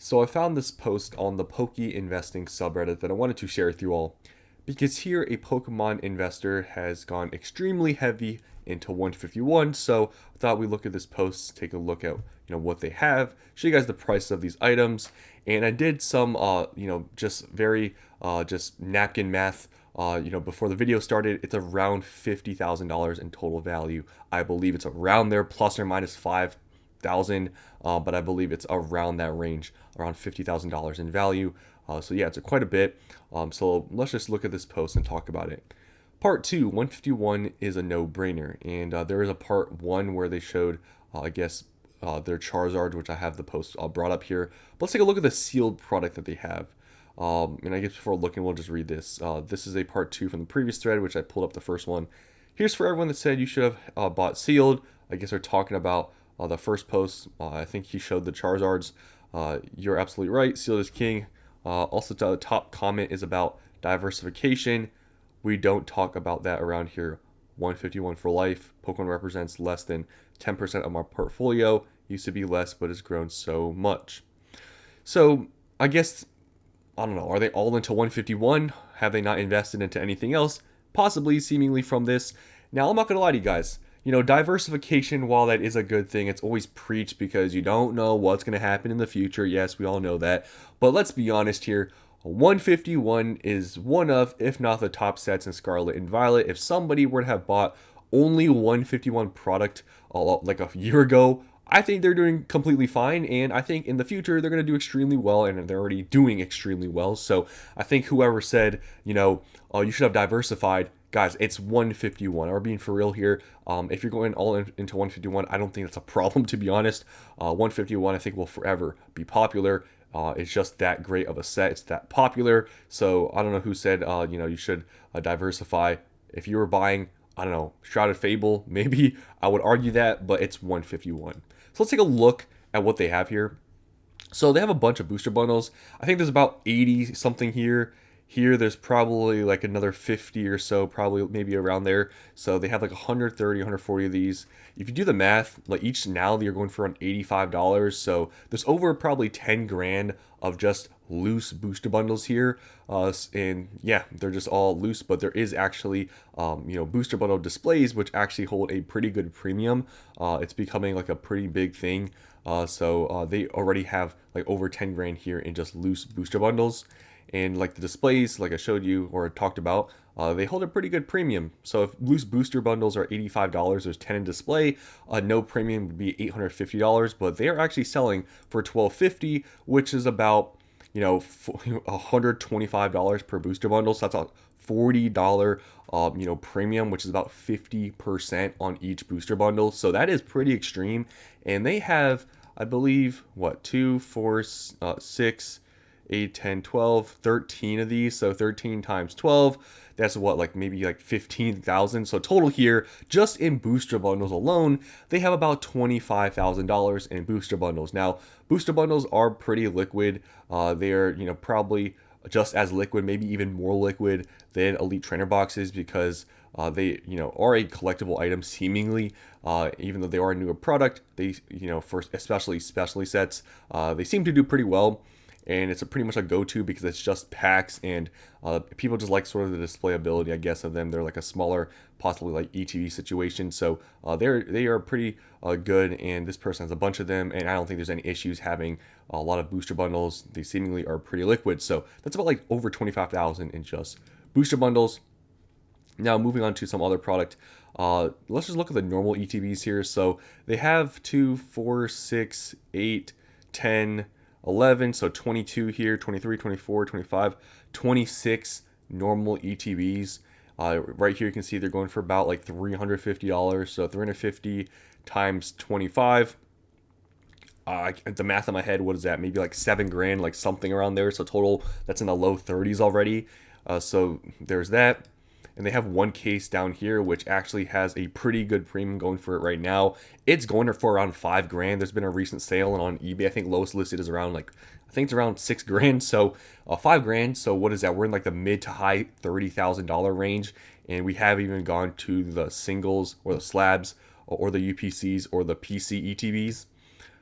So I found this post on the Poke Investing subreddit that I wanted to share with you all because here a Pokemon investor has gone extremely heavy into 151. So I thought we'd look at this post, take a look at what they have, show you guys the price of these items, and I did some just very just napkin math. Before the video started, it's around $50,000 in total value. I believe it's around there, plus or minus 5,000, but I believe it's around that range, around $50,000 in value. So yeah, it's quite a bit. So let's just look at this post and talk about it. Part 2, 151 is a no-brainer, and there is a part 1 where they showed, their Charizard, which I have the post brought up here. But let's take a look at the sealed product that they have. And I guess before looking, we'll just read this. This is a part 2 from the previous thread, which I pulled up the first one. Here's for everyone that said you should have bought sealed. I guess they're talking about the first post. I think he showed the Charizards. You're absolutely right. Sealed is king. Also, the top comment is about diversification. We don't talk about that around here. 151 for life. Pokemon represents less than 10% of my portfolio. Used to be less, but has grown so much. So I guess, I don't know, are they all into 151? Have they not invested into anything else? Possibly, seemingly from this. Now, I'm not going to lie to you guys. Diversification, while that is a good thing, it's always preached because you don't know what's going to happen in the future. Yes, we all know that. But let's be honest here. 151 is one of, if not the top sets in Scarlet and Violet. If somebody were to have bought only 151 product like a year ago, I think they're doing completely fine, and I think in the future they're going to do extremely well, and they're already doing extremely well. So I think whoever said, oh, you should have diversified, guys, it's 151. We're being for real here. If you're going all into 151, I don't think that's a problem, to be honest. 151, I think, will forever be popular. It's just that great of a set. It's that popular. So I don't know who said, you should diversify. If you were buying, I don't know, Shrouded Fable, maybe I would argue that, but it's 151. So let's take a look at what they have here. So they have a bunch of booster bundles. I think there's about 80 something here. Here there's probably like another 50 or so, probably maybe around there. So they have like 130, 140 of these. If you do the math, like each now you're going for around $85. So there's over probably 10 grand of just loose booster bundles here. And yeah, they're just all loose, but there is actually, booster bundle displays, which actually hold a pretty good premium. It's becoming like a pretty big thing. So they already have like over 10 grand here in just loose booster bundles. And like the displays, like I showed you or talked about, they hold a pretty good premium. So if loose booster bundles are $85, there's 10 in display. No premium would be $850, but they are actually selling for $1250, which is about $125 per booster bundle. So that's a $40 premium, which is about 50% on each booster bundle. So that is pretty extreme. And they have, I believe, 2, 4, 6, 8, 10, 12, 13 of these. So 13 times 12, that's maybe 15,000. So total here, just in booster bundles alone, they have about $25,000 in booster bundles. Now, booster bundles are pretty liquid. They're, probably just as liquid, maybe even more liquid than Elite Trainer boxes because they, are a collectible item seemingly. Even though they are a newer product, they, for especially sets, they seem to do pretty well. And it's pretty much a go-to because it's just packs, and people just like sort of the displayability, I guess, of them. They're like a smaller, possibly like ETV situation, so they are pretty good. And this person has a bunch of them, and I don't think there's any issues having a lot of booster bundles. They seemingly are pretty liquid, so that's about like over 25,000 in just booster bundles. Now moving on to some other product. Let's just look at the normal ETBs here. So they have 2, 4, 6, 8, 10. 11, so 22 here, 23, 24, 25, 26 normal ETBs. Right here you can see they're going for about like $350, so 350 times 25. The math in my head, what is that? Maybe like 7 grand, like something around there. So total, that's in the low 30s already. So there's that. And they have one case down here, which actually has a pretty good premium going for it right now. It's going for around 5 grand. There's been a recent sale, and on eBay, I think lowest listed is around I think it's around 6 grand. So 5 grand. So what is that? We're in like the mid to high $30,000 range. And we have even gone to the singles or the slabs or the UPCs or the PC ETBs.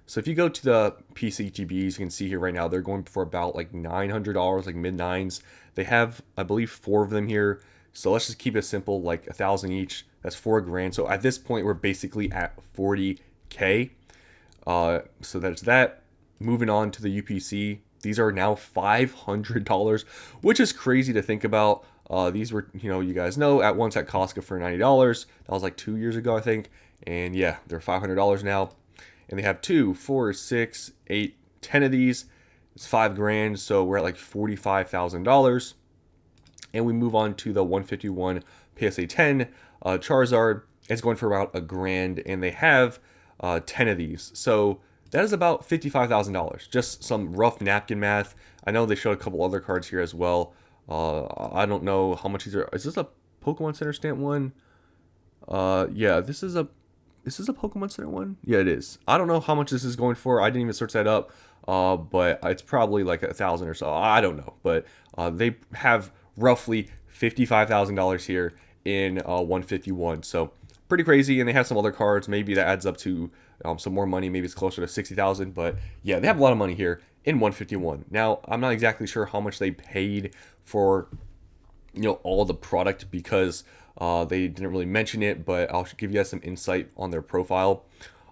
So if you go to the PCTBs, you can see here right now they're going for about like $900, like mid nines. They have, I believe, 4 of them here. So let's just keep it simple, like 1,000 each. That's 4 grand. So at this point, we're basically at 40K. So that's that. Moving on to the UPC. These are now $500, which is crazy to think about. These were, you guys know, at once at Costco for $90. That was like 2 years ago, I think. And yeah, they're $500 now. And they have 2, 4, 6, 8, 10 of these. It's 5 grand. So we're at like $45,000. And we move on to the 151 PSA 10 Charizard. It's going for about a grand. And they have 10 of these. So that is about $55,000. Just some rough napkin math. I know they showed a couple other cards here as well. I don't know how much these are. Is this a Pokemon Center stamp one? Yeah, this is a Pokemon Center one? Yeah, it is. I don't know how much this is going for. I didn't even search that up. But it's probably like 1,000 or so. I don't know. But they have roughly $55,000 here in 151. So pretty crazy. And they have some other cards. Maybe that adds up to some more money. Maybe it's closer to 60,000. But yeah, they have a lot of money here in 151. Now, I'm not exactly sure how much they paid for all the product, because they didn't really mention it, but I'll give you guys some insight on their profile.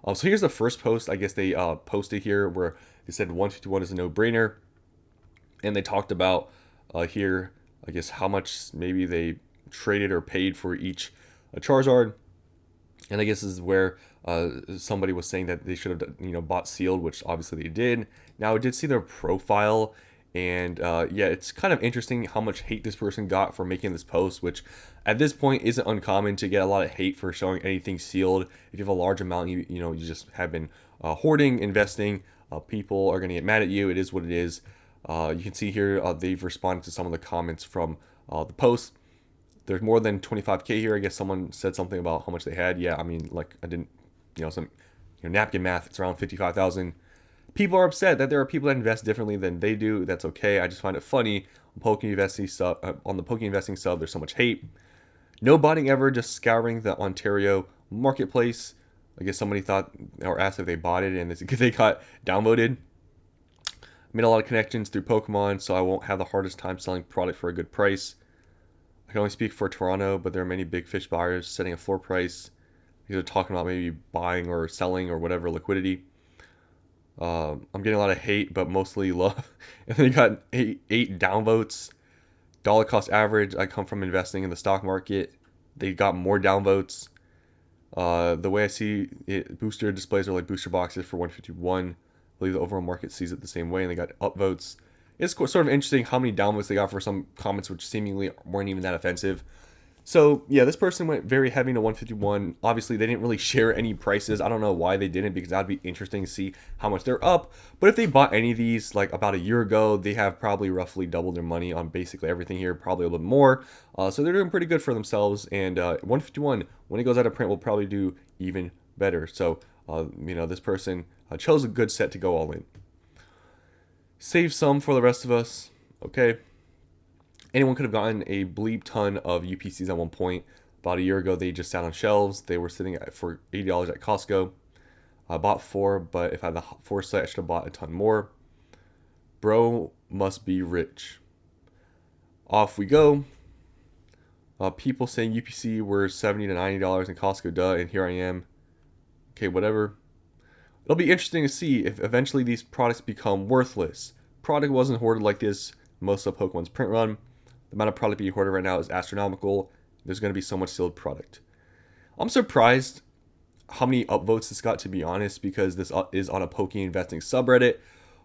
So here's the first post. I guess they posted here where they said 151 is a no-brainer, and they talked about here, I guess, how much maybe they traded or paid for each Charizard. And I guess this is where somebody was saying that they should have bought sealed, which obviously they did. Now, I did see their profile, and yeah, it's kind of interesting how much hate this person got for making this post, which at this point isn't uncommon to get a lot of hate for showing anything sealed. If you have a large amount, you just have been hoarding, investing, people are going to get mad at you. It is what it is. You can see here they've responded to some of the comments from the post. There's more than 25K here. I guess someone said something about how much they had. Yeah, I mean, like, I didn't, some napkin math. It's around 55,000. People are upset that there are people that invest differently than they do. That's okay. I just find it funny on the Poke Investing sub. There's so much hate. No botting ever. Just scouring the Ontario marketplace. I guess somebody thought or asked if they bought it, and they got downvoted. Made a lot of connections through Pokemon, so I won't have the hardest time selling product for a good price. I can only speak for Toronto, but there are many big fish buyers setting a floor price. They're talking about maybe buying or selling or whatever liquidity. I'm getting a lot of hate, but mostly love. And they got eight downvotes. Dollar cost average. I come from investing in the stock market. They got more downvotes. The way I see it, booster displays are like booster boxes for 151. I believe the overall market sees it the same way, and they got upvotes. It's sort of interesting how many downvotes they got for some comments which seemingly weren't even that offensive. So, yeah, this person went very heavy into 151. Obviously, they didn't really share any prices. I don't know why they didn't, because that would be interesting to see how much they're up. But if they bought any of these like about a year ago, they have probably roughly doubled their money on basically everything here, probably a little bit more. So they're doing pretty good for themselves. And 151, when it goes out of print, will probably do even better. So, this person chose a good set to go all in. Save some for the rest of us, okay? Anyone could have gotten a bleep ton of UPCs at one point. About a year ago, they just sat on shelves. They were sitting for $80 at Costco. I bought 4, but if I had the foresight, I should have bought a ton more. Bro must be rich. Off we go. People saying UPC were $70 to $90 in Costco, duh, and here I am. Okay, whatever. It'll be interesting to see if eventually these products become worthless. Product wasn't hoarded like this most of Pokemon's print run. The amount of product being hoarded right now is astronomical. There's going to be so much sealed product. I'm surprised how many upvotes this got, to be honest, because this is on a Poke Investing subreddit.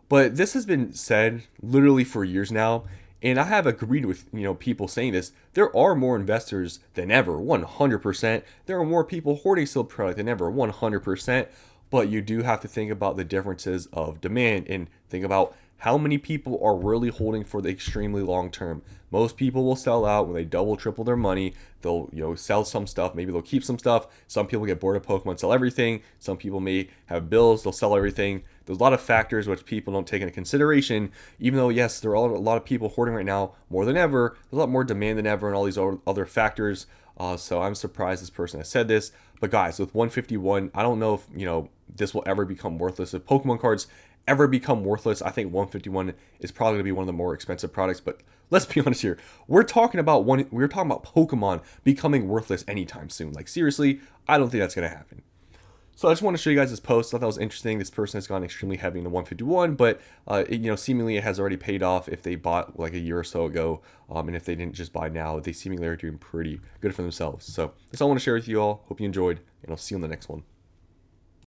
But this has been said literally for years now, and I have agreed with people saying this. There are more investors than ever, 100%. There are more people hoarding sealed product than ever, 100%. But you do have to think about the differences of demand and think about how many people are really holding for the extremely long term. Most people will sell out when they double, triple their money. They'll sell some stuff. Maybe they'll keep some stuff. Some people get bored of Pokemon, sell everything. Some people may have bills. They'll sell everything. There's a lot of factors which people don't take into consideration. Even though, yes, there are a lot of people hoarding right now more than ever. There's a lot more demand than ever and all these other factors. So I'm surprised this person has said this. But guys, with 151, I don't know if, this will ever become worthless. If Pokemon cards ever become worthless, I think 151 is probably going to be one of the more expensive products. But let's be honest here. We're talking about Pokemon becoming worthless anytime soon. Like seriously, I don't think that's going to happen. So I just want to show you guys this post. I thought that was interesting. This person has gone extremely heavy in the 151, but seemingly it has already paid off if they bought like a year or so ago, and if they didn't just buy now, they seemingly are doing pretty good for themselves. So that's all I want to share with you all. Hope you enjoyed, and I'll see you on the next one.